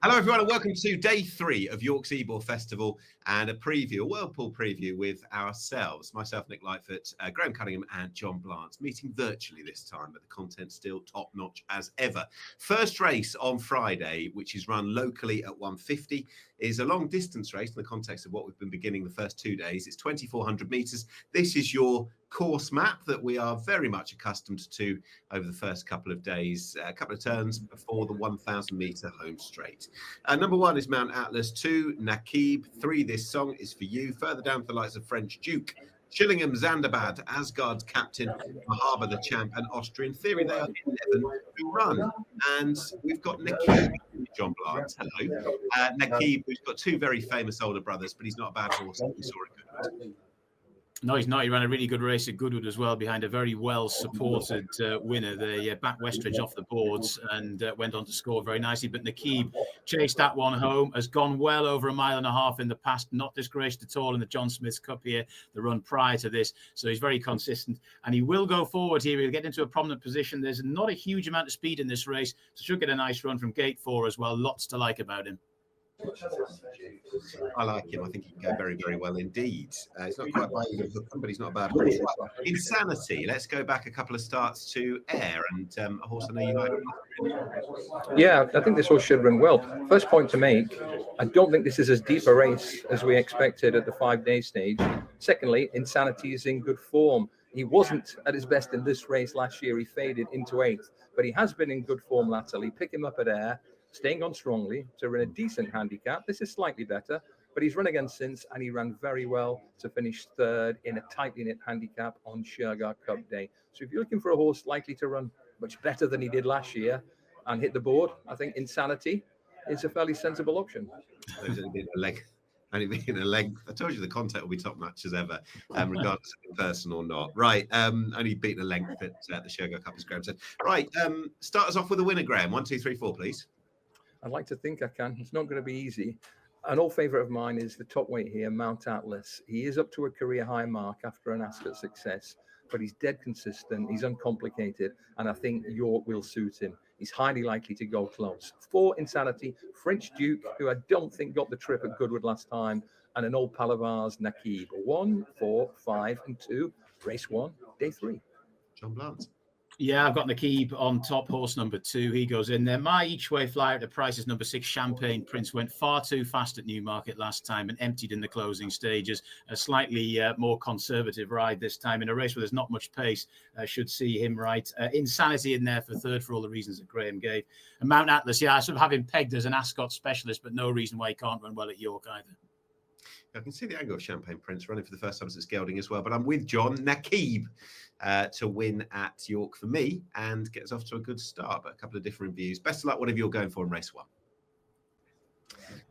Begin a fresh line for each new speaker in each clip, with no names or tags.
Hello, everyone, and welcome to day 3 of York's Ebor Festival and a whirlpool preview with ourselves, myself, Nick Lightfoot, Graham Cunningham and John Blance, meeting virtually this time, but the content's still top-notch as ever. First race on Friday, which is run locally at 150, is a long-distance race in the context of what we've been beginning the first 2 days. It's 2,400 metres. This is your course map that we are very much accustomed to over the first couple of days, a couple of turns before the 1,000-metre home straight. Number 1 is Mount Atlas, 2, Nakib, 3, This Song Is For You. Further down to the likes of French Duke, Chillingham, Zandabad, Asgard's Captain, Mahaba the Champ, and Austrian Theory. They are 11 to run. And we've got Nakib, John Blance. Hello. Nakib, who's got 2 very famous older brothers, but he's not a bad horse. We saw it good.
No, he's not. He ran a really good race at Goodwood as well behind a very well-supported winner. They backed Westridge off the boards and went on to score very nicely. But Nakib chased that one home, has gone well over 1.5 miles in the past, not disgraced at all in the John Smith's Cup here, the run prior to this. So he's very consistent and he will go forward here. He'll get into a prominent position. There's not a huge amount of speed in this race. So should get a nice run from gate 4 as well. Lots to like about him.
I like him. I think he can go very, very well indeed. He's not quite by either hook, but he's not a bad horse. Insanity. Let's go back a couple of starts to Air and a horse I know you like.
Yeah, I think this horse should run well. First point to make, I don't think this is as deep a race as we expected at the 5-day stage. Secondly, Insanity is in good form. He wasn't at his best in this race last year. He faded into 8th, but he has been in good form latterly. Pick him up at Air, staying on strongly to run a decent handicap. This is slightly better, but he's run again since, and he ran very well to finish 3rd in a tightly knit handicap on Shergar Cup Day. So if you're looking for a horse likely to run much better than he did last year and hit the board, I think Insanity is a fairly sensible option.
There's only been a length. I told you the content will be top notch as ever, regardless of in person or not. Right, only beaten a length at the Shergar Cup, as Graham said. Right, start us off with a winner, Graham. 1, 2, 3, 4, please.
I'd like to think I can. It's not going to be easy. An old favourite of mine is the top weight here, Mount Atlas. He is up to a career high mark after an Ascot success, but he's dead consistent. He's uncomplicated, and I think York will suit him. He's highly likely to go close. 4, Insanity, French Duke, who I don't think got the trip at Goodwood last time, and an old pal of ours, Nakib. 1, 4, 5, and 2. Race 1, day 3.
John Blance.
Yeah, I've got Nakib on top, horse number 2. He goes in there. My each-way flyer at the price is number 6, Champagne Prince. Went far too fast at Newmarket last time and emptied in the closing stages. A slightly more conservative ride this time in a race where there's not much pace. Should see him right. Insanity in there for 3rd for all the reasons that Graham gave. And Mount Atlas, yeah, I sort of have him pegged as an Ascot specialist, but no reason why he can't run well at York either.
I can see the angle of Champagne Prince running for the first time since gelding as well, but I'm with John. Nakib to win at York for me and gets off to a good start, but a couple of different views. Best of luck, whatever you're going for in race 1.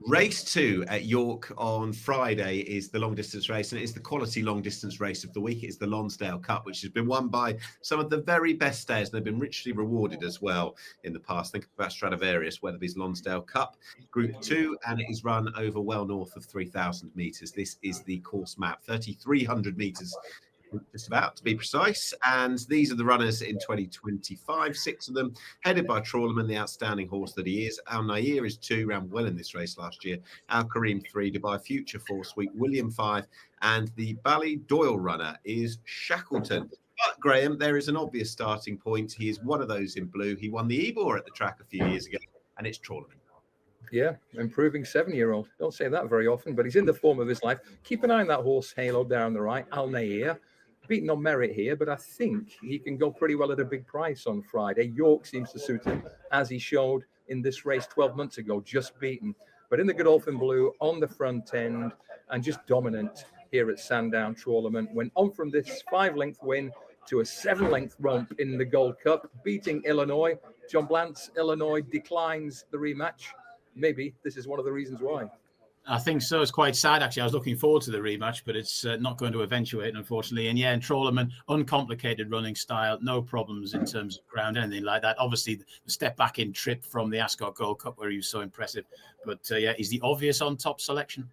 Race 2 at York on Friday is the long distance race, and it is the quality long distance race of the week. It is the Lonsdale Cup, which has been won by some of the very best stayers, and they've been richly rewarded as well in the past. Think about Stradivarius, Weatherby's Lonsdale Cup, Group 2, and it is run over well north of 3,000 metres. This is the course map, 3,300 metres. Just about, to be precise. And these are the runners in 2025, 6 of them, headed by Trawlerman, the outstanding horse that he is. Al Nair is 2, ran well in this race last year. Al Kareem 3, Dubai Future 4, Sweet William 5, and the Ballydoyle runner is Shackleton. But, Graham, there is an obvious starting point. He is one of those in blue. He won the Ebor at the track a few years ago, and it's Trawlerman.
Yeah, improving 7-year-old. Don't say that very often, but he's in the form of his life. Keep an eye on that horse, Halo, down the right, Al Nair. Beaten on merit here, but I think he can go pretty well at a big price on Friday. York seems to suit him, as he showed in this race 12 months ago, just beaten. But in the Godolphin Blue, on the front end, and just dominant here at Sandown Trawlerman. Went on from this 5-length win to a 7-length romp in the Gold Cup, beating Illinois. John Blance, Illinois declines the rematch. Maybe this is one of the reasons why.
I think so. It's quite sad, actually. I was looking forward to the rematch, but it's not going to eventuate, unfortunately. And yeah, in Trawlerman, uncomplicated running style, no problems in terms of ground, anything like that. Obviously, the step back in trip from the Ascot Gold Cup where he was so impressive. But yeah, he's the obvious on top selection.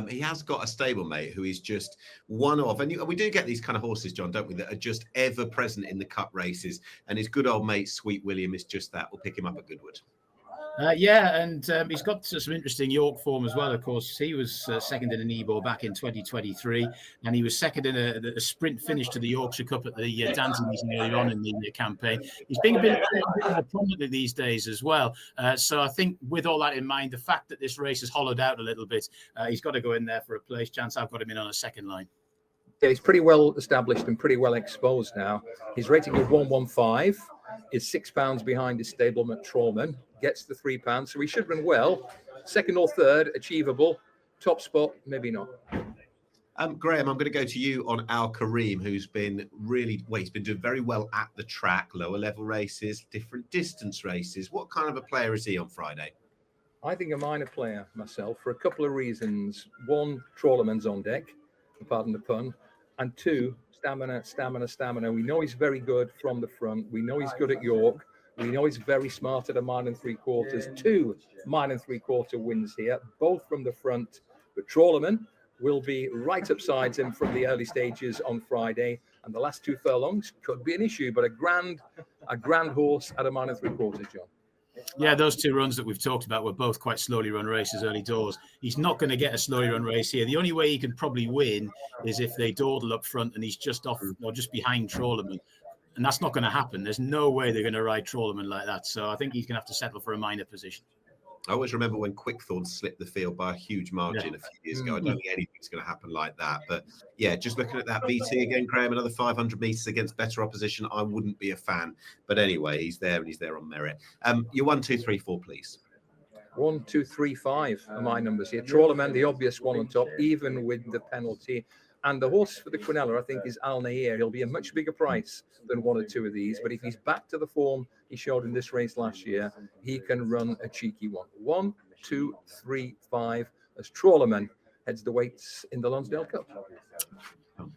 He has got a stablemate who is just one of, and we do get these kind of horses, John, don't we, that are just ever present in the cup races. And his good old mate, Sweet William, is just that. We'll pick him up at Goodwood.
Yeah, and he's got some interesting York form as well. Of course, he was second in an Ebor back in 2023, and he was second in a sprint finish to the Yorkshire Cup at the Dancing meeting earlier on in the campaign. He's being a bit more prominent these days as well. So I think with all that in mind, the fact that this race has hollowed out a little bit, he's got to go in there for a place chance. I've got him in on a second line.
Yeah, he's pretty well established and pretty well exposed now. His rating of 115 is £6 behind his stablemate Trollman, gets the £3, so he should run well. Second or third, achievable. Top spot, maybe not.
Graham, I'm going to go to you on Al Kareem, who's been he's been doing very well at the track, lower level races, different distance races. What kind of a player is he on Friday?
I think a minor player myself for a couple of reasons. One, Trawlerman's on deck, pardon the pun. And two, stamina. We know he's very good from the front. We know he's good at York. We know he's very smart at a mile and 3/4. 2 mile and 3/4 wins here, both from the front. But Trawlerman will be right upsides him from the early stages on Friday. And the last 2 furlongs could be an issue, but a grand horse at a mile and 3/4, John.
Yeah, those 2 runs that we've talked about were both quite slowly run races early doors. He's not going to get a slowly run race here. The only way he can probably win is if they dawdle up front and he's just off or just behind Trawlerman. And that's not going to happen. There's no way they're going to ride Trawlerman like that. So I think he's going to have to settle for a minor position.
I always remember when Quickthorn slipped the field by a huge margin a few years ago. I don't think anything's going to happen like that. But yeah, just looking at that VT again, Graham, another 500 metres against better opposition, I wouldn't be a fan. But anyway, he's there and he's there on merit. Your 1, 2, 3, 4, please.
1, 2, 3, 5 are my numbers here. Trawlerman, the obvious one on top, even with the penalty. And the horse for the Quinella, I think, is Al Nair. He'll be a much bigger price than 1 or 2 of these. But if he's back to the form he showed in this race last year, he can run a cheeky one. 1, 2, 3, 5, as Trawlerman heads the weights in the Lonsdale Cup.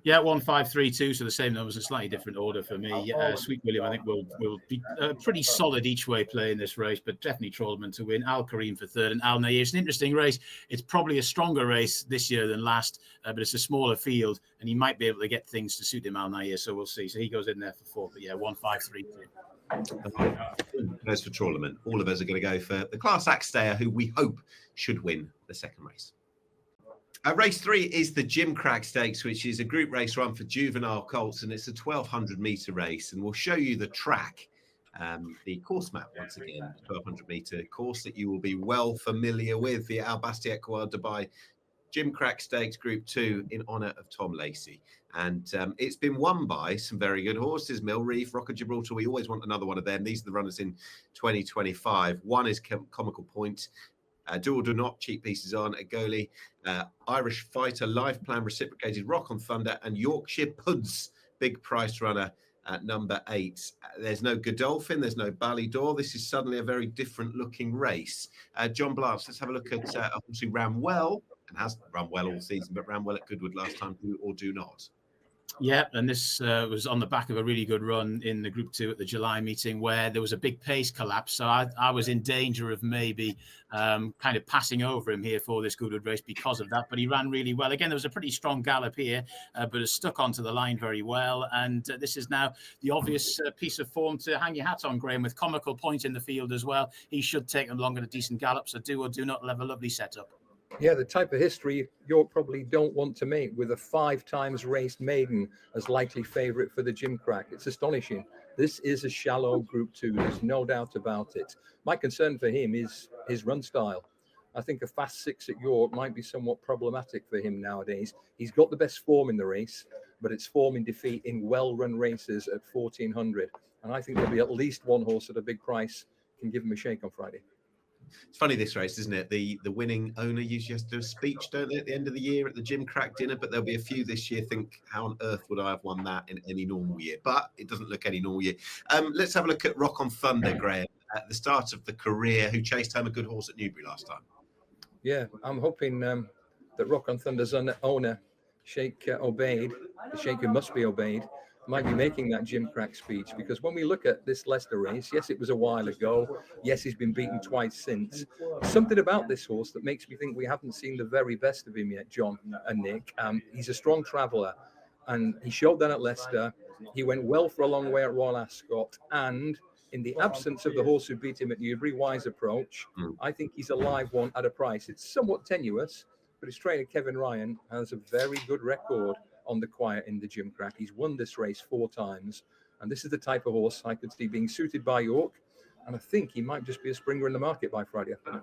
Yeah, 1, 5, 3, 2. So the same numbers, a slightly different order for me. Sweet William, I think, will be pretty solid each way playing this race, but definitely Trawlerman to win. Al Kareem for third, and Al Nair. It's an interesting race. It's probably a stronger race this year than last, but it's a smaller field, and he might be able to get things to suit him, Al Nair. So we'll see. So he goes in there for 4. But yeah, 1, 5, 3, 2.
Goes for Trawlerman. All of us are going to go for the Class Act stayer, who we hope should win the second race. Race 3 is the Gimcrack Stakes, which is a group race run for juvenile colts, and it's a 1,200 metre race. And we'll show you the track, the course map once again, 1,200 metre course that you will be well familiar with, the Al Bastiat Quad Dubai Gimcrack Stakes Group 2 in honour of Tom Lacey. And it's been won by some very good horses, Mill Reef, Rock of Gibraltar. We always want another one of them. These are the runners in 2025. One is Comical Point. Do or Do Not, Cheap Pieces On, Agoli, Irish Fighter, Life Plan, Reciprocated, Rock on Thunder, and Yorkshire Puds, big price runner at number 8. There's no Godolphin, there's no Ballydor. This is suddenly a very different looking race. John Blance, let's have a look at a horse who ran well, and has run well all season, but ran well at Goodwood last time, Do or Do Not.
Yeah, and this was on the back of a really good run in the Group 2 at the July meeting where there was a big pace collapse. So I was in danger of maybe kind of passing over him here for this Goodwood race because of that. But he ran really well. Again, there was a pretty strong gallop here, but has stuck onto the line very well. And this is now the obvious piece of form to hang your hat on, Graham, with Comical Point in the field as well. He should take them along at a decent gallop. So Do or Do Not will have a lovely setup.
Yeah, the type of history York probably don't want to make with a 5 times raced maiden as likely favourite for the Gimcrack. It's astonishing. This is a shallow Group 2. There's no doubt about it. My concern for him is his run style. I think a fast 6 at York might be somewhat problematic for him nowadays. He's got the best form in the race, but it's form in defeat in well-run races at 1,400. And I think there'll be at least one horse at a big price can give him a shake on Friday.
It's funny, this race, isn't it? The winning owner usually has to do a speech, don't they, at the end of the year at the Gimcrack dinner, but there'll be a few this year think, how on earth would I have won that in any normal year? But it doesn't look any normal year. Let's have a look at Rock on Thunder, Graham, at the start of the career, who chased home a good horse at Newbury last time.
Yeah, I'm hoping that Rock on Thunder's owner, Sheikh Obeid, the Sheikh who must be obeyed, might be making that Gimcrack speech, because when we look at this Leicester race, yes, it was a while ago. Yes, he's been beaten twice since. Something about this horse that makes me think we haven't seen the very best of him yet, John and Nick. He's a strong traveller, and he showed that at Leicester. He went well for a long way at Royal Ascot, and In the absence of the horse who beat him at Newbury, Wise Approach, I think he's a live one at a price. It's somewhat tenuous, but his trainer, Kevin Ryan, has a very good record on the quiet in the Gimcrack. He's won this race 4 times, and this is the type of horse I could see being suited by York, and I think he might just be a springer in the market by Friday afternoon.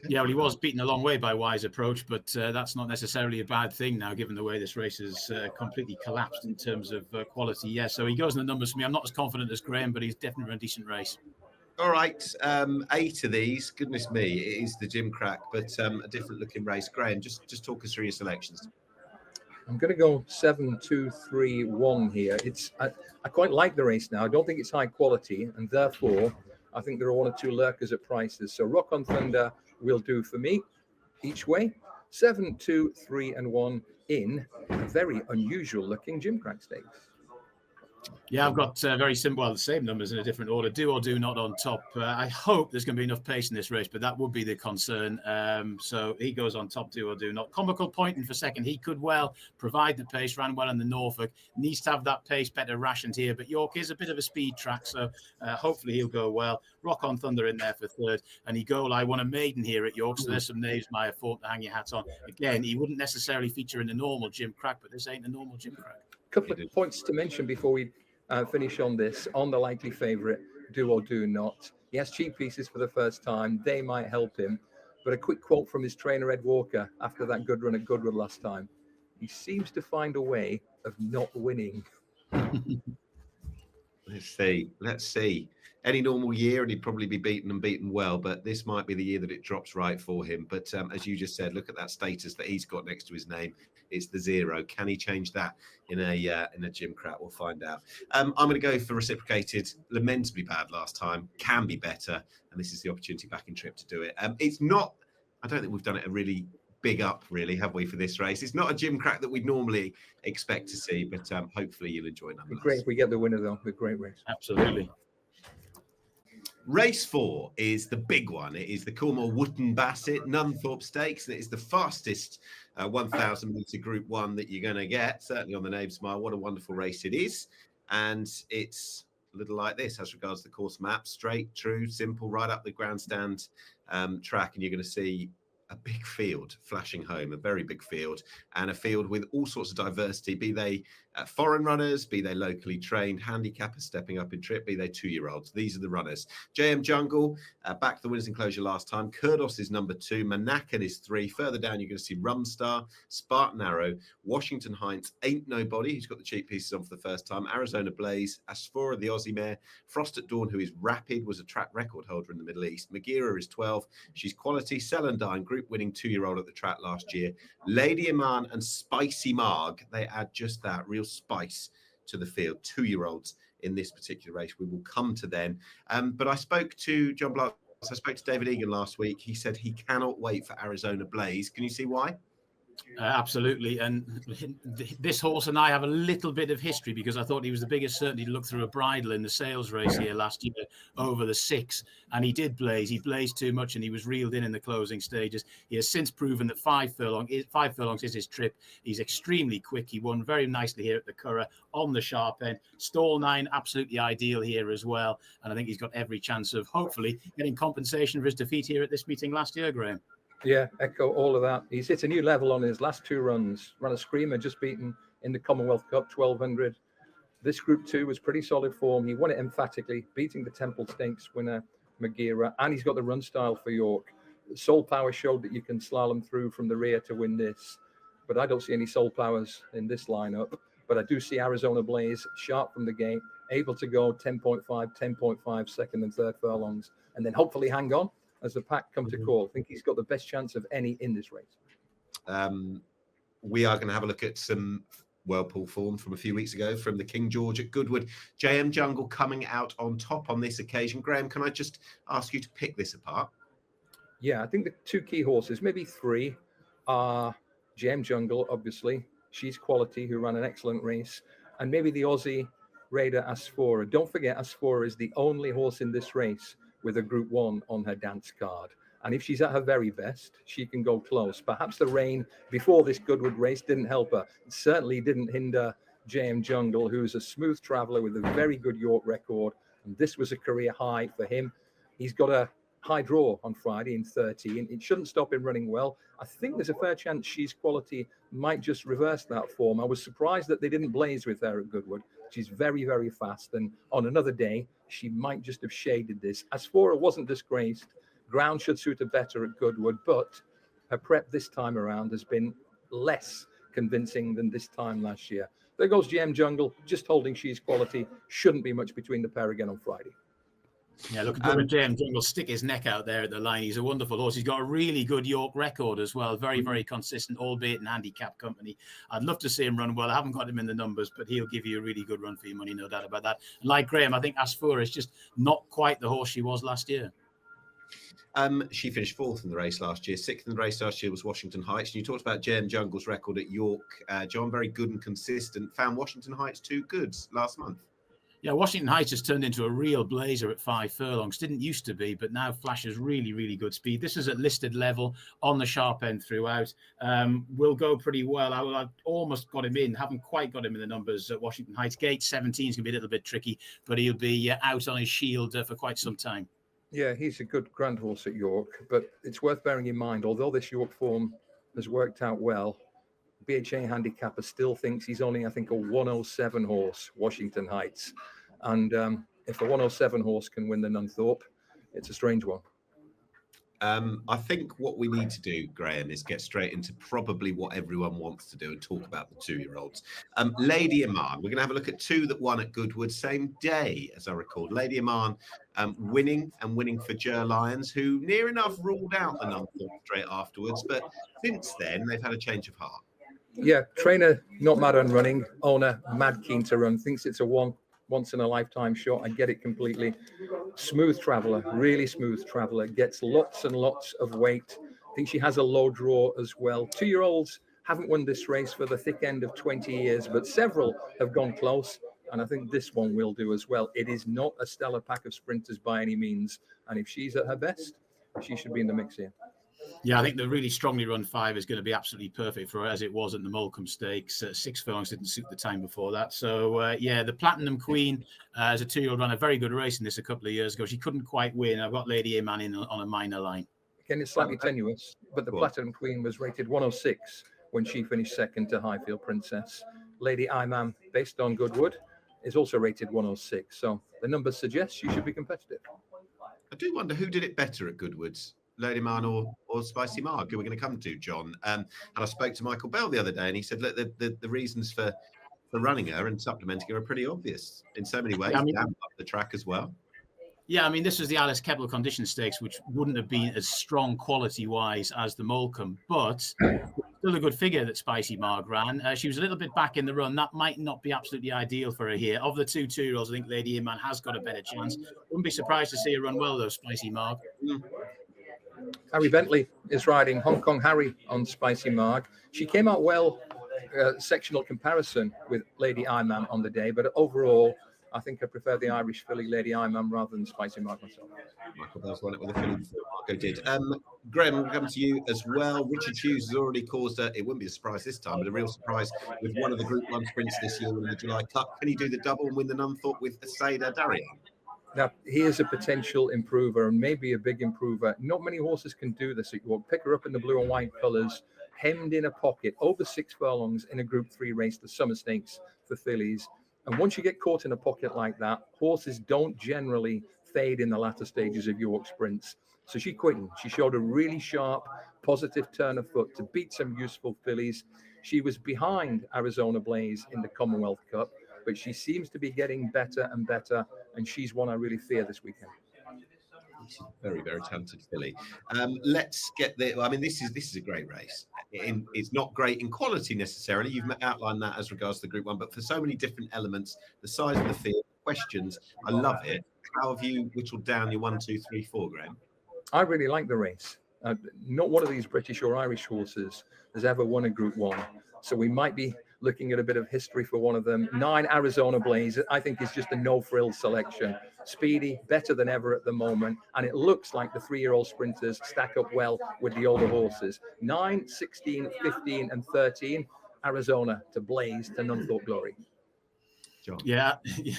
Yeah, well, he was beaten a long way by Wise Approach, but that's not necessarily a bad thing now, given the way this race has completely collapsed in terms of quality. Yeah, so he goes in the numbers for me. I'm not as confident as Graham, but he's definitely run a decent race.
All right, 8 of these. Goodness me, it is the Gimcrack, but a different looking race. Graham, just talk us through your selections.
I'm going to go 7, 2, 3, 1 here. I quite like the race now. I don't think it's high quality, and therefore I think there are 1 or 2 lurkers at prices. So Rock on Thunder will do for me each way. 7, 2, 3, and 1 in a very unusual looking Gimcrack Stakes.
Yeah, I've got very simple, well, the same numbers in a different order. Do or do not on top. I hope there's going to be enough pace in this race, but that would be the concern. So he goes on top, do or do not. Comical Pointing for second. He could well provide the pace, ran well in the Norfolk. Needs to have that pace better rationed here, but York is a bit of a speed track, so hopefully he'll go well. Rock on Thunder in there for third. And I won a maiden here at York, so there's some Knavesmire form to hang your hat on. Again, he wouldn't necessarily feature in the normal Gimcrack, but this ain't a normal Gimcrack.
Couple of points to mention before we finish on this. On the likely favourite, do or do not. He has cheap pieces for the first time. They might help him. But a quick quote from his trainer, Ed Walker, after that good run at Goodwood last time. He seems to find a way of not winning.
Let's see. Any normal year, and he'd probably be beaten well, but this might be the year that it drops right for him. But as you just said, look at that status that he's got next to his name. It's the 0. Can he change that in a Gimcrack? We'll find out. I'm going to go for reciprocated. Lamentably bad last time. Can be better, and this is the opportunity back in trip to do it. It's not. I don't think we've done it a really big up, really, have we, for this race? It's not a Gimcrack that we'd normally expect to see, but hopefully you'll enjoy it nonetheless.
Great if we get the winner, though. A great race.
Absolutely.
Race 4 is the big one. It is the Cornwall Wootton Bassett Nunthorpe Stakes, and it is the fastest 1,000 metre Group 1 that you're going to get, certainly on the Knavesmire. What a wonderful race it is. And it's a little like this as regards the course map. Straight, true, simple, right up the grandstand track, and you're going to see a big field flashing home, a very big field, and a field with all sorts of diversity, be they foreign runners, be they locally trained handicappers stepping up in trip, be they 2-year-olds. These are the runners. JM Jungle, back to the winners enclosure last time. Kurdos is number 2. Manakan is 3. Further down, you're going to see Rumstar, Spartan Arrow, Washington Heights, Ain't Nobody, who's got the cheap pieces on for the first time, Arizona Blaze, Asphora, the Aussie mare, Frost at Dawn, who is rapid, was a track record holder in the Middle East. Magira is 12. She's quality. Celandine, group winning 2-year-old at the track last year. Lady Iman and Spicy Marg, they add just that, real spice to the field. 2-year-olds in this particular race. We will come to them. But I spoke to John Blanc. I spoke to David Egan last week. He said he cannot wait for Arizona Blaze. Can you see why?
Absolutely. And this horse and I have a little bit of history because I thought he was the biggest certainty to look through a bridle in the sales race here last year over the 6. And he did blaze. He blazed too much and he was reeled in the closing stages. He has since proven that 5 furlongs is his trip. He's extremely quick. He won very nicely here at the Curragh on the sharp end. Stall 9, absolutely ideal here as well. And I think he's got every chance of hopefully getting compensation for his defeat here at this meeting last year, Graham.
Yeah, echo all of that. He's hit a new level on his last 2 runs. Ran a screamer, just beaten in the Commonwealth Cup, 1200. This Group 2 was pretty solid form. He won it emphatically, beating the Temple Stakes winner, Magira, and he's got the run style for York. Soul Power showed that you can slalom through from the rear to win this, but I don't see any Soul Powers in this lineup. But I do see Arizona Blaze sharp from the gate, able to go 10.5 second and third furlongs, and then hopefully hang on as the pack come to call. I think he's got the best chance of any in this race.
We are going to have a look at some Whirlpool form from a few weeks ago from the King George at Goodwood. JM Jungle coming out on top on this occasion. Graham, can I just ask you to pick this apart?
Yeah, I think the 2 key horses, maybe 3, are JM Jungle, obviously. She's quality, who ran an excellent race. And maybe the Aussie Raider Asphora. Don't forget, Asphora is the only horse in this race with a Group 1 on her dance card. And if she's at her very best, she can go close. Perhaps the rain before this Goodwood race didn't help her. It certainly didn't hinder JM Jungle, who's a smooth traveller with a very good York record And this was a career high for him. He's got a high draw on Friday in 13. It shouldn't stop him running well. I think there's a fair chance She's Quality might just reverse that form. I was surprised that they didn't blaze with her at Goodwood. She's very, very fast. And on another day, she might just have shaded this. Asphora wasn't disgraced. Ground should suit her better at Goodwood, but her prep this time around has been less convincing than this time last year. There goes GM Jungle, just holding She's Quality. Shouldn't be much between the pair again on Friday.
Yeah, look, GM Jungle stick his neck out there at the line. He's a wonderful horse. He's got a really good York record as well. Very, very consistent, albeit in handicap company. I'd love to see him run well. I haven't got him in the numbers, but he'll give you a really good run for your money, no doubt about that. And like Graham, I think Asphora is just not quite the horse she was last year.
She finished 4th in the race last year. 6th in the race last year was Washington Heights. And you talked about GM Jungle's record at York. John, very good and consistent. Found Washington Heights too good last month.
Yeah, Washington Heights has turned into a real blazer at 5 furlongs. Didn't used to be, but now flashes really, really good speed. This is at listed level on the sharp end throughout. Will go pretty well. I almost got him in. Haven't quite got him in the numbers at Washington Heights. Gate 17 is going to be a little bit tricky, but he'll be out on his shield for quite some time.
Yeah, he's a good grand horse at York, but it's worth bearing in mind, although this York form has worked out well, BHA handicapper still thinks he's only, I think, a 107 horse, Washington Heights. And if a 107 horse can win the Nunthorpe, it's a strange one.
I think what we need to do, Graham, is get straight into probably what everyone wants to do and talk about the 2-year-olds. Lady Aman, we're going to have a look at 2 that won at Goodwood same day, as I recall. Lady Aman winning for Jer Lyons, who near enough ruled out the Nunthorpe straight afterwards. But since then, they've had a change of heart.
Yeah, trainer not mad on running, owner mad keen to run, thinks it's a once in a lifetime shot. I get it completely. Smooth traveller, really smooth traveller, gets lots and lots of weight. I think she has a low draw as well. 2-year-olds haven't won this race for the thick end of 20 years, but several have gone close. And I think this one will do as well. It is not a stellar pack of sprinters by any means. And if she's at her best, she should be in the mix here.
Yeah, I think the really strongly run 5 is going to be absolutely perfect for her, as it was at the Molecombe Stakes. 6 furlongs didn't suit the time before that. So, yeah, the Platinum Queen as a 2-year-old ran a very good race in this a couple of years ago. She couldn't quite win. I've got Lady Aman in on a minor line.
Again, it's slightly tenuous, but the Platinum Queen was rated 106 when she finished second to Highfield Princess. Lady Imam, based on Goodwood, is also rated 106. So the numbers suggest she should be competitive.
I do wonder who did it better at Goodwood's, Lady Man or Spicy Mark, who we're going to come to, John. And I spoke to Michael Bell the other day, and he said, look, the reasons for running her and supplementing her are pretty obvious in so many ways. Down up the track as well.
Yeah, I mean, this was the Alice Kepler Condition Stakes, which wouldn't have been as strong quality-wise as the Molecombe, but still a good figure that Spicy Marg ran. She was a little bit back in the run. That might not be absolutely ideal for her here. Of the 2 2-year-olds, I think Lady Iman has got a better chance. Wouldn't be surprised to see her run well, though, Spicy Marg.
Harry Bentley is riding Hong Kong Harry on Spicy Marg. She came out well, sectional comparison with Lady Imam on the day, but overall, I think I prefer the Irish filly Lady Imam rather than Spicy Marg myself.
Michael Bell's won it with a filly before Marco did. Graham, we'll come to you as well. Richard Hughes has already caused it wouldn't be a surprise this time, but a real surprise with one of the Group 1 sprints this year in the July Cup. Can he do the double and win the Nunthorpe with Asada Darien?
Now, he is a potential improver and maybe a big improver. Not many horses can do this at York. Pick her up in the blue and white colours, hemmed in a pocket, over 6 furlongs in a Group 3 race, the Summer Stakes for fillies. And once you get caught in a pocket like that, horses don't generally fade in the latter stages of York sprints. So she quickened. She showed a really sharp, positive turn of foot to beat some useful fillies. She was behind Arizona Blaze in the Commonwealth Cup, but she seems to be getting better and better, and she's one I really fear this weekend.
She's a very, very talented filly. Let's get there. I mean, this is a great race. It's not great in quality necessarily. You've outlined that as regards to the Group 1, but for so many different elements, the size of the field, questions, I love it. How have you whittled down your 1, 2, 3, 4, Graham? I
really like the race. Not one of these British or Irish horses has ever won a Group 1, so we might be looking at a bit of history for one of them. 9 Arizona Blaze, I think, is just a no-frill selection. Speedy, better than ever at the moment, and it looks like the 3-year-old sprinters stack up well with the older horses. 9, 16, 15, and 13, Arizona to Blaze to Nunthorpe Glory.
John.
Yeah,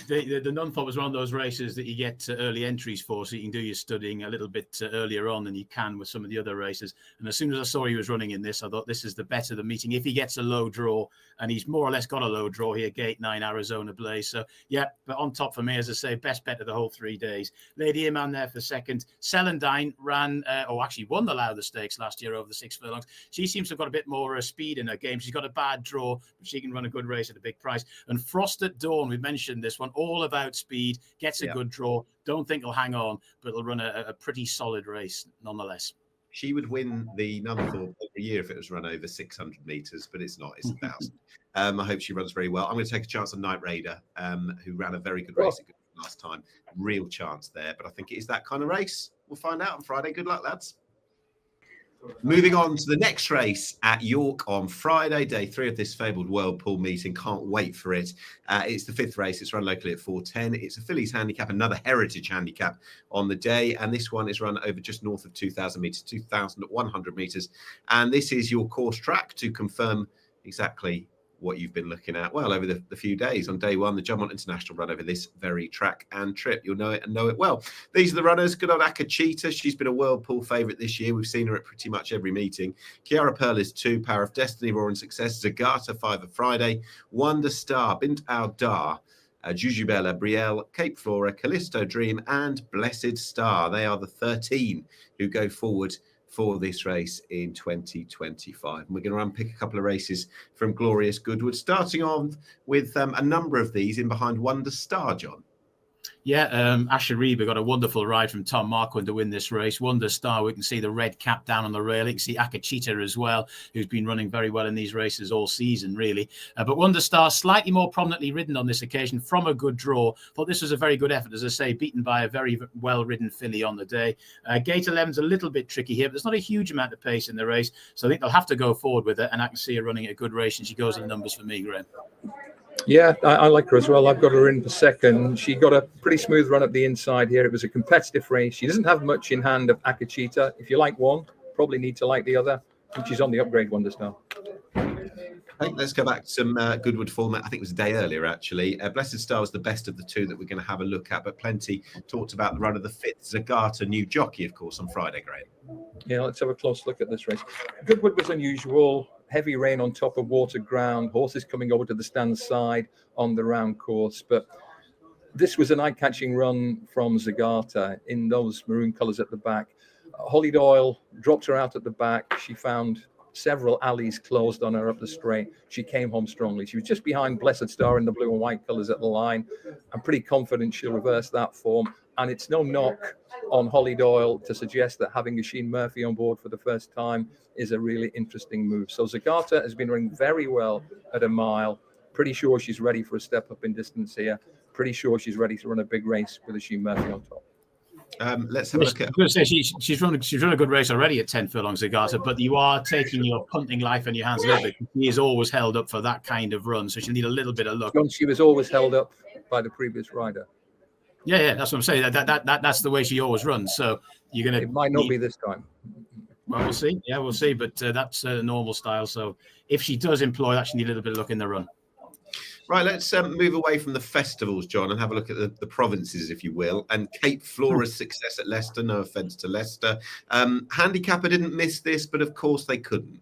the Nunthorpe was one of those races that you get early entries for, so you can do your studying a little bit earlier on than you can with some of the other races. And as soon as I saw he was running in this, I thought this is the bet of the meeting. If he gets a low draw, and he's more or less got a low draw here, Gate 9, Arizona Blaze. So, yeah, but on top for me, as I say, best bet of the whole 3 days. Lady Iman there for second. Celandine ran, actually won the Lowther Stakes last year over the 6 furlongs. She seems to have got a bit more speed in her game. She's got a bad draw, but she can run a good race at a big price. And Frost at Dawn, we've mentioned this one, all about speed, gets a good draw. Don't think he'll hang on, but he'll run a pretty solid race nonetheless.
She would win the Nunthorpe every year if it was run over 600 metres, but it's not. It's 1,000. I hope she runs very well. I'm going to take a chance on Night Raider, who ran a very good race last time. Real chance there, but I think it is that kind of race. We'll find out on Friday. Good luck, lads. Moving on to the next race at York on Friday, day 3 of this fabled World Pool meeting. Can't wait for it. It's the 5th race. It's run locally at 4:10. It's a fillies handicap, another heritage handicap on the day. And this one is run over just north of 2,000 metres, 2,100 metres. And this is your course track to confirm exactly what you've been looking at, well, over the few days. On day 1, the Jumpmont International run over this very track and trip. You'll know it and know it well. These are the runners. Good old Akachita. She's been a World Pool favourite this year. We've seen her at pretty much every meeting. Kiara Pearl is 2, Power of Destiny, Roaring Success, Zagata 5 of Friday, Wonder Star, Bint Al Dar, Jujubella, Brielle, Cape Flora, Callisto Dream, and Blessed Star. They are the 13 who go forward for this race in 2025. And we're going to unpick a couple of races from Glorious Goodwood, starting on with a number of these in behind Wonder Star, John.
Yeah, Asher Reba got a wonderful ride from Tom Marquand to win this race. Wonder Star, we can see the red cap down on the rail. You can see Akachita as well, who's been running very well in these races all season, really. But Wonder Star, slightly more prominently ridden on this occasion from a good draw. Thought this was a very good effort, as I say, beaten by a very well-ridden filly on the day. Gate 11's a little bit tricky here, but there's not a huge amount of pace in the race, so I think they'll have to go forward with it, and I can see her running a good race, and she goes in numbers for me, Graham.
Yeah, I like her as well. I've got her in for second. She got a pretty smooth run up the inside here. It was a competitive race. She doesn't have much in hand of Akachita. If you like one, probably need to like the other. I think she's on the upgrade, Wonder Star.
Let's go back to some Goodwood format. I think it was a day earlier, actually. Blessed Star was the best of the two that we're going to have a look at, but plenty talked about the run of the 5th. Zagata, new jockey, of course, on Friday, Graham.
Yeah, let's have a close look at this race. Goodwood was unusual. Heavy rain on top of water ground, horses coming over to the stand side on the round course. But this was an eye-catching run from Zagata in those maroon colours at the back. Holly Doyle dropped her out at the back. She found several alleys closed on her up the straight. She came home strongly. She was just behind Blessed Star in the blue and white colours at the line. I'm pretty confident she'll reverse that form. And it's no knock on Holly Doyle to suggest that having Oisin Murphy on board for the first time is a really interesting move. So Zagata has been running very well at a mile. Pretty sure she's ready for a step up in distance here. Pretty sure she's ready to run a big race with Oisin Murphy on top.
Let's have a look at.
I was going to say she's run a good race already at 10 furlongs, Zagata, but you are taking your punting life in your hands a little bit. She is always held up for that kind of run, so she'll need a little bit of luck.
She was always held up by the previous rider.
Yeah, that's what I'm saying. That's the way she always runs. So you're going to.
It might not be this time.
Well, we'll see. Yeah, we'll see. But that's a normal style. So if she does employ that, she needs a little bit of luck in the run.
Right, let's move away from the festivals, John, and have a look at the provinces, if you will. And Cape Flora's success at Leicester, no offence to Leicester. Handicapper didn't miss this, but of course they couldn't.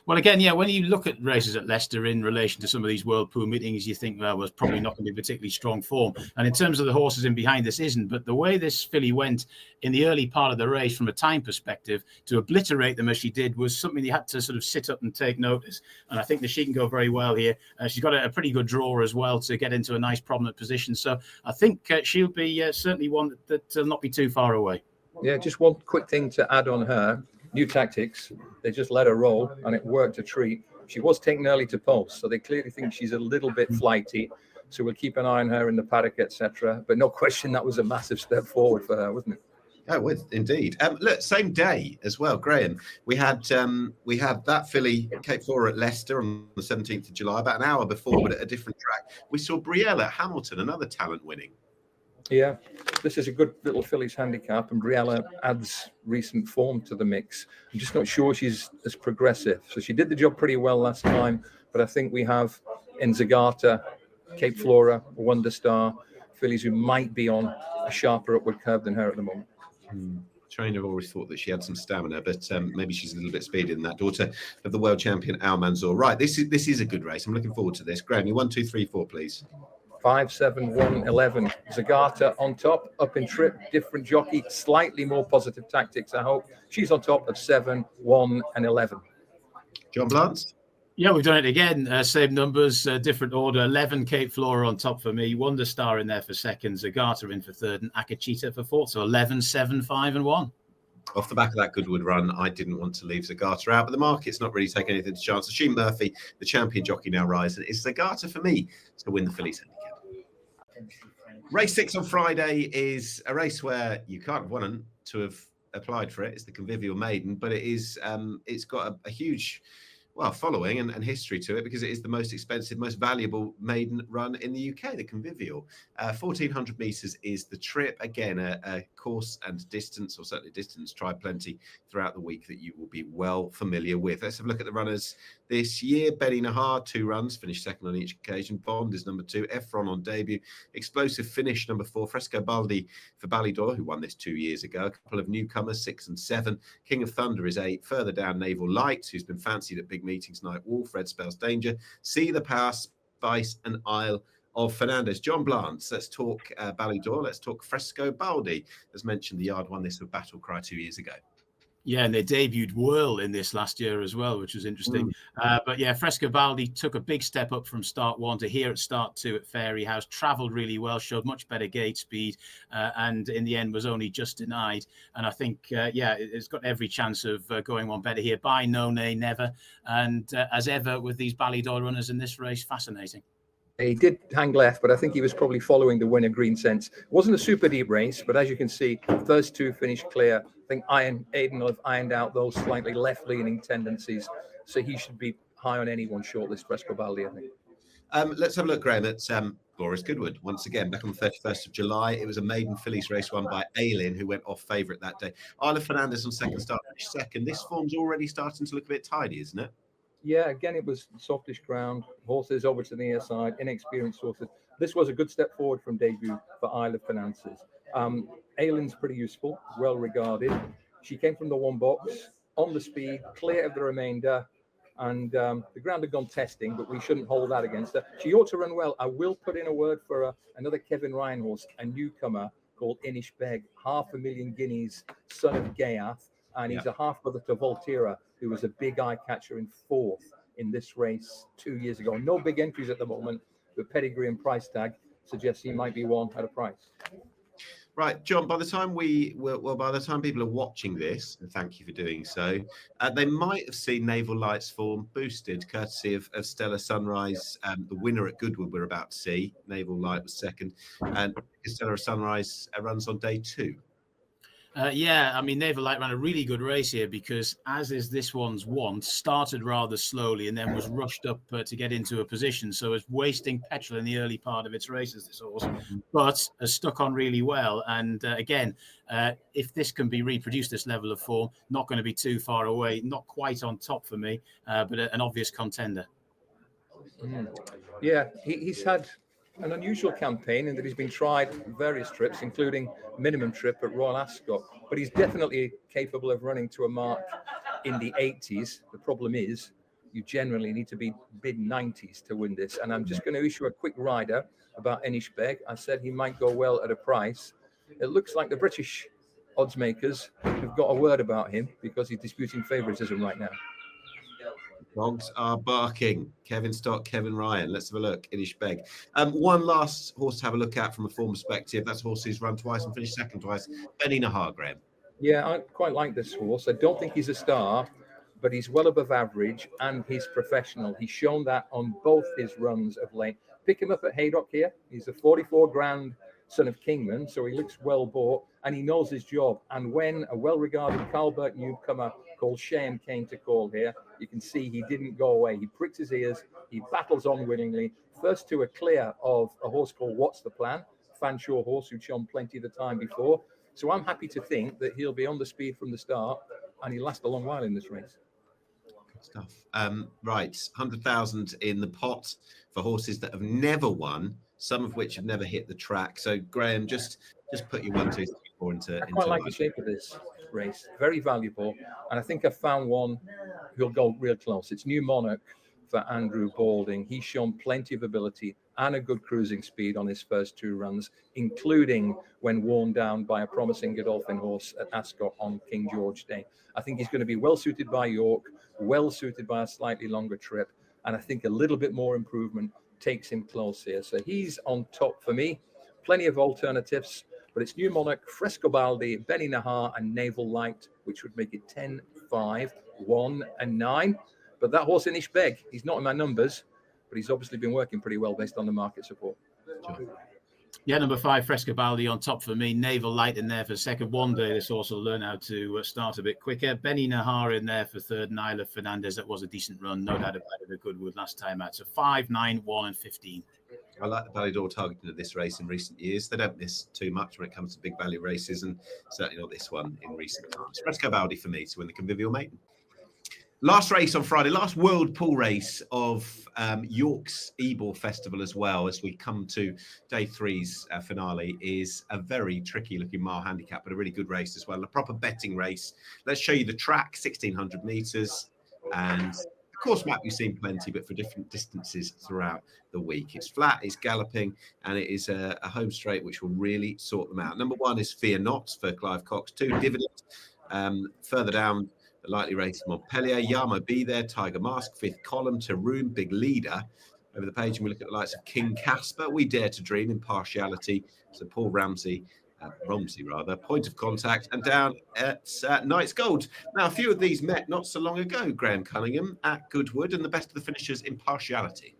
Well, again, yeah, when you look at races at Leicester in relation to some of these World Pool meetings, you think, well, was probably not going to be particularly strong form. And in terms of the horses in behind, this isn't. But the way this filly went in the early part of the race from a time perspective to obliterate them as she did was something you had to sort of sit up and take notice. And I think that she can go very well here. She's got a pretty good draw as well to get into a nice prominent position. So I think she'll be certainly one that'll not be too far away.
Yeah, just one quick thing to add on her. New tactics. They just let her roll, and it worked a treat. She was taken early to post, so they clearly think she's a little bit flighty. So we'll keep an eye on her in the paddock, etc. But no question, that was a massive step forward for her, wasn't it?
Oh, indeed. Look, same day as well, Graham. We had that filly, Cape Flora at Leicester on the 17th of July, about an hour before, but at a different track. We saw Brielle at Hamilton, another talent winning.
Yeah, this is a good little fillies handicap, and Briella adds recent form to the mix. I'm just not sure she's as progressive. So she did the job pretty well last time, but I think we have in Zagata Cape Flora, Wonder Star, fillies who might be on a sharper upward curve than her at the moment.
Trainer always thought that she had some stamina, but maybe she's a little bit speedier than that. Daughter of the world champion Al Manzour. Right, this is a good race. I'm looking forward to this. Graham, you 1, 2, 3, 4, please.
5, 7, 1, 11. Zagata on top, up in trip, different jockey, slightly more positive tactics, I hope. She's on top of 7, 1, and 11.
John Blance?
Yeah, we've done it again. Same numbers, different order. 11 Cape Flora on top for me. Wonder Star in there for second. Zagata in for third, and Akachita for fourth. So 11, 7, 5, and 1.
Off the back of that Goodwood run, I didn't want to leave Zagata out, but the market's not really taking anything to chance. Assume Murphy, the champion jockey, now rises. It's Zagata for me to win the fillies handicap. Race 6 on Friday is a race where you can't have won to have applied for it. It's the Convivial Maiden, but it is it's got a huge following and history to it, because it is the most expensive, most valuable maiden run in the UK, the Convivial. 1,400 metres is the trip. Again, a course and distance, or certainly distance, tried plenty throughout the week that you will be well familiar with. Let's have a look at the runners this year. Benny Nahar, 2 runs, finished second on each occasion. Bond is number 2. Efron on debut. Explosive finish, number 4. Fresco Baldi for Ballydor, who won this 2 years ago. A couple of newcomers, 6 and 7. King of Thunder is 8. Further down, Naval Light, who's been fancied at big meetings tonight. Wolf, Red Spells Danger. See the Power, Spice, and Isle of Fernandez. John Blance, let's talk Ballydor. Let's talk Fresco Baldi. As mentioned, the yard won this with Battle Cry 2 years ago.
Yeah, and they debuted Whirl in this last year as well, which was interesting. But yeah, Fresco Baldi took a big step up from start 1 to here at start 2 at Fairy House. Travelled really well, showed much better gate speed, and in the end was only just denied. And I think, it's got every chance of going one better here. By no nay, never. And as ever with these Ballydor runners in this race, fascinating.
He did hang left, but I think he was probably following the winner, Green Sense. It wasn't a super deep race, but as you can see, first 2 finished clear. I think Aidan will have ironed out those slightly left-leaning tendencies, so he should be high on anyone's shortlist, Fresco Baldi, I think.
Let's have a look, Graham, at Boris Goodwood. Once again, back on the 31st of July. It was a maiden fillies race won by Aylin, who went off favourite that day. Isla Fernandez on second start, second. This form's already starting to look a bit tidy, isn't it?
Yeah, again, it was softish ground, horses over to the near side, inexperienced horses. This was a good step forward from debut for Isla Fernandez. Aylin's pretty useful, well regarded. She came from the 1 box, on the speed, clear of the remainder, and the ground had gone testing, but we shouldn't hold that against her. She ought to run well. I will put in a word for another Kevin Ryan horse, a newcomer called Inish Beg, 500,000 guineas, son of Gayath, and he's a half brother to Volterra, who was a big eye catcher in 4th in this race 2 years ago. No big entries at the moment, but pedigree and price tag suggests he might be one at a price.
Right, John, by the time people are watching this, and thank you for doing so, they might have seen Naval Light's form boosted, courtesy of Stellar Sunrise, the winner at Goodwood we're about to see. Naval Light was second, and Stellar Sunrise runs on day 2.
I mean, Naval Light ran a really good race here because, as is this one's want, started rather slowly and then was rushed up to get into a position. So it's wasting petrol in the early part of its races, this horse, but has stuck on really well. And again, if this can be reproduced, this level of form, not going to be too far away, not quite on top for me, but an obvious contender.
Yeah, he's had an unusual campaign in that he's been tried various trips, including minimum trip at Royal Ascot, but he's definitely capable of running to a mark in the 80s. The problem is you generally need to be mid-90s to win this, and I'm just going to issue a quick rider about Inish Beg. I said he might go well at a price. It looks like the British odds makers have got a word about him because he's disputing favouritism right now.
Dogs are barking. Kevin Stock, Kevin Ryan. Let's have a look. Inish Beg. One last horse to have a look at from a form perspective. That's a horse who's run twice and finished second twice. Benny Nahar, Graham.
Yeah, I quite like this horse. I don't think he's a star, but he's well above average and he's professional. He's shown that on both his runs of late. Pick him up at Haydock here. He's a 44 grand son of Kingman, so he looks well bought and he knows his job. And when a well-regarded Calbert newcomer called Shane came to call here, you can see he didn't go away. He pricked his ears. He battles on willingly. First 2 are clear of a horse called What's the Plan? Fanshawe horse who'd shown plenty the time before. So I'm happy to think that he'll be on the speed from the start and he'll last a long while in this race.
Stuff. Right, 100,000 in the pot for horses that have never won, some of which have never hit the track. So, Graham, just put your 1, 2, 3, 4 into.
I quite like the shape of this race. Very valuable, and I think I found one who'll go real close. It's New Monarch for Andrew Balding. He's shown plenty of ability and a good cruising speed on his first 2 runs, including when worn down by a promising Godolphin horse at Ascot on King George Day. I think he's going to be well suited by York, well suited by a slightly longer trip, and I think a little bit more improvement takes him close here. So he's on top for me. Plenty of alternatives, but it's New Monarch, Frescobaldi, Benny Nahar, and Naval Light, which would make it 10, 5, 1, and 9. But that horse in Ishbeg, he's not in my numbers, but he's obviously been working pretty well based on the market support.
Yeah, number 5, Frescobaldi on top for me. Naval Light in there for second. One day this horse will learn how to start a bit quicker. Benny Nahar in there for third. Nyla Fernandez, that was a decent run. No doubt about it, a good wood last time out. So 5, 9, 1, and 15.
I like the Ballydor targeting of this race in recent years. They don't miss too much when it comes to big value races, and certainly not this one in recent times. Frescobaldi for me to win the Convivial Maiden. Last race on Friday, last World Pool race of York's Ebor Festival as well, as we come to day 3's finale, is a very tricky looking mile handicap, but a really good race as well. A proper betting race. Let's show you the track, 1,600 metres. And of course, map you've seen plenty, but for different distances throughout the week. It's flat, it's galloping, and it is a home straight which will really sort them out. Number 1 is Fear Not for Clive Cox. 2, Dividend. Further down, the lightly rated Montpellier, Yamo Be There, Tiger Mask, 5th Column, Taroom, Big Leader. Over the page, and we look at the likes of King Casper, We Dare to Dream, Impartiality, so Paul Ramsey, Point of Contact, and down at Knight's Gold. Now, a few of these met not so long ago, Graham Cunningham, at Goodwood, and the best of the finishers, Impartiality.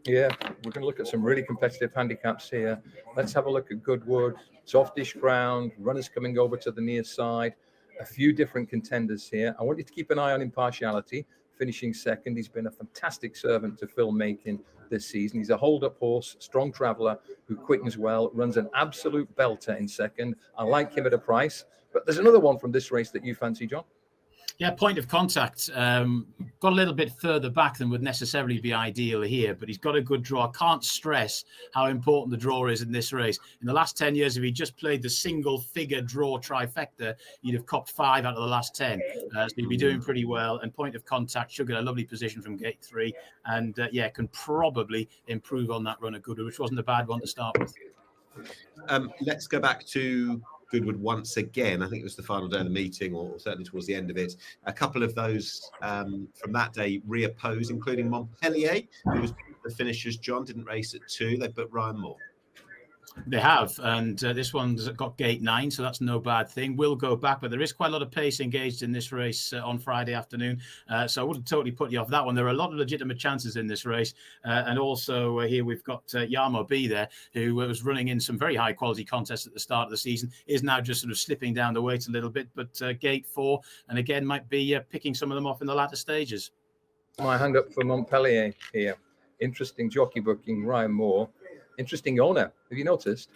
Yeah, we're going to look at some really competitive handicaps here. Let's have a look at Goodwood. Softish ground, runners coming over to the near side. A few different contenders here. I want you to keep an eye on Impartiality, finishing second. He's been a fantastic servant to filmmaking this season. He's a hold-up horse, strong traveller who quickens well, runs an absolute belter in second. I like him at a price. But there's another one from this race that you fancy, John.
Yeah, Point of Contact. Got a little bit further back than would necessarily be ideal here, but he's got a good draw. I can't stress how important the draw is in this race. In the last 10 years, if he just played the single figure draw trifecta, he'd have copped 5 out of the last 10. So he'd be doing pretty well. And Point of Contact should get a lovely position from gate 3. And can probably improve on that run at Goodwood, which wasn't a bad one to start with.
Let's go back to Goodwood once again. I think it was the final day of the meeting, or certainly towards the end of it. A couple of those from that day reoppose, including Montpellier, who was the finishers. John didn't race at 2. They put Ryan Moore.
They have, and this one's got gate 9, so that's no bad thing. We'll go back, but there is quite a lot of pace engaged in this race on Friday afternoon, so I wouldn't totally put you off that one. There are a lot of legitimate chances in this race, and also here we've got Yamo Be There, who was running in some very high quality contests at the start of the season, is now just sort of slipping down the weight a little bit, but gate 4, and again might be picking some of them off in the latter stages.
My hand up for Montpellier here. Interesting jockey booking, Ryan Moore. Interesting owner. Have you noticed?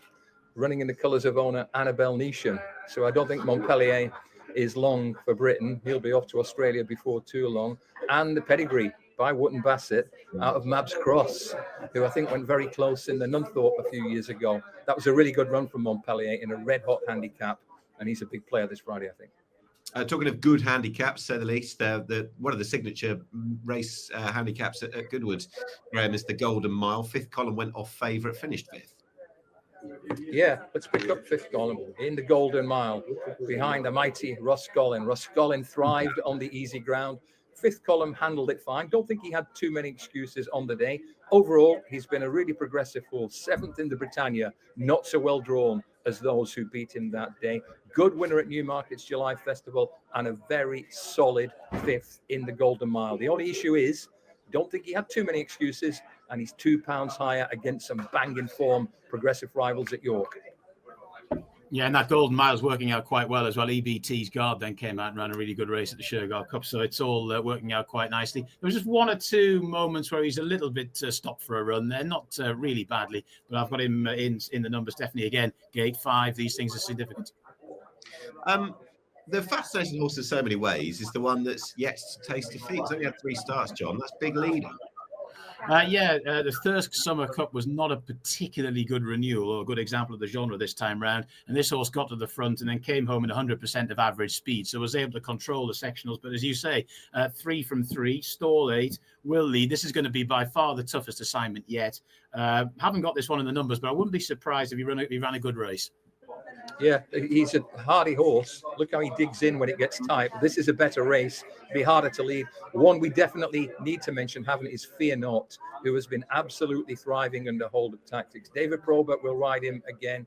Running in the colours of owner Annabelle Neesham. So I don't think Montpellier is long for Britain. He'll be off to Australia before too long. And the pedigree by Wootton Bassett out of Mabs Cross, who I think went very close in the Nunthorpe a few years ago. That was a really good run from Montpellier in a red-hot handicap. And he's a big player this Friday, I think.
Talking of good handicaps, to say the least, one of the signature race handicaps at Goodwood, Graham, is the Golden Mile. 5th Column went off favourite, finished 5th.
Yeah, let's pick up 5th Column in the Golden Mile behind the mighty Roscollin. Roscollin thrived on the easy ground. 5th Column handled it fine. Don't think he had too many excuses on the day. Overall, he's been a really progressive horse. 7th in the Britannia, not so well drawn as those who beat him that day. Good winner at Newmarket's July Festival, and a very solid 5th in the Golden Mile. The only issue is, don't think he had too many excuses, and he's £2 higher against some banging form progressive rivals at York.
Yeah, and that Golden Mile's working out quite well as well. EBT's Guard then came out and ran a really good race at the Shergar Cup, so it's all working out quite nicely. There was just 1 or 2 moments where he's a little bit stopped for a run there, not really badly, but I've got him in the numbers definitely again. Gate 5, these things are significant.
The fascinating horse in so many ways is the one that's yet to taste defeat. It's only had 3 starts, John. That's big leader.
The Thirsk Summer Cup was not a particularly good renewal or a good example of the genre this time round. And this horse got to the front and then came home at 100% of average speed. So was able to control the sectionals. But as you say, 3 from 3, stall 8, will lead. This is going to be by far the toughest assignment yet. Haven't got this one in the numbers, but I wouldn't be surprised if he ran a good race.
Yeah, he's a hardy horse. Look how he digs in when it gets tight. This is a better race. It'll be harder to lead. One we definitely need to mention, haven't it, is Fear Not, who has been absolutely thriving under hold of tactics. David Probert will ride him again.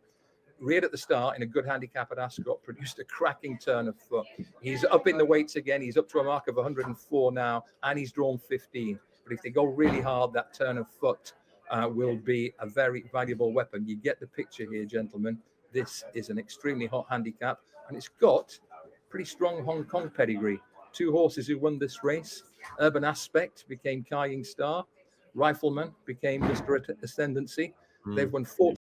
Reared at the start in a good handicap at Ascot, produced a cracking turn of foot. He's up in the weights again. He's up to a mark of 104 now, and he's drawn 15. But if they go really hard, that turn of foot will be a very valuable weapon. You get the picture here, gentlemen. This is an extremely hot handicap, and it's got pretty strong Hong Kong pedigree. 2 horses who won this race. Urban Aspect became Kai Ying Star. Rifleman became Mr. Ascendancy. They've won 4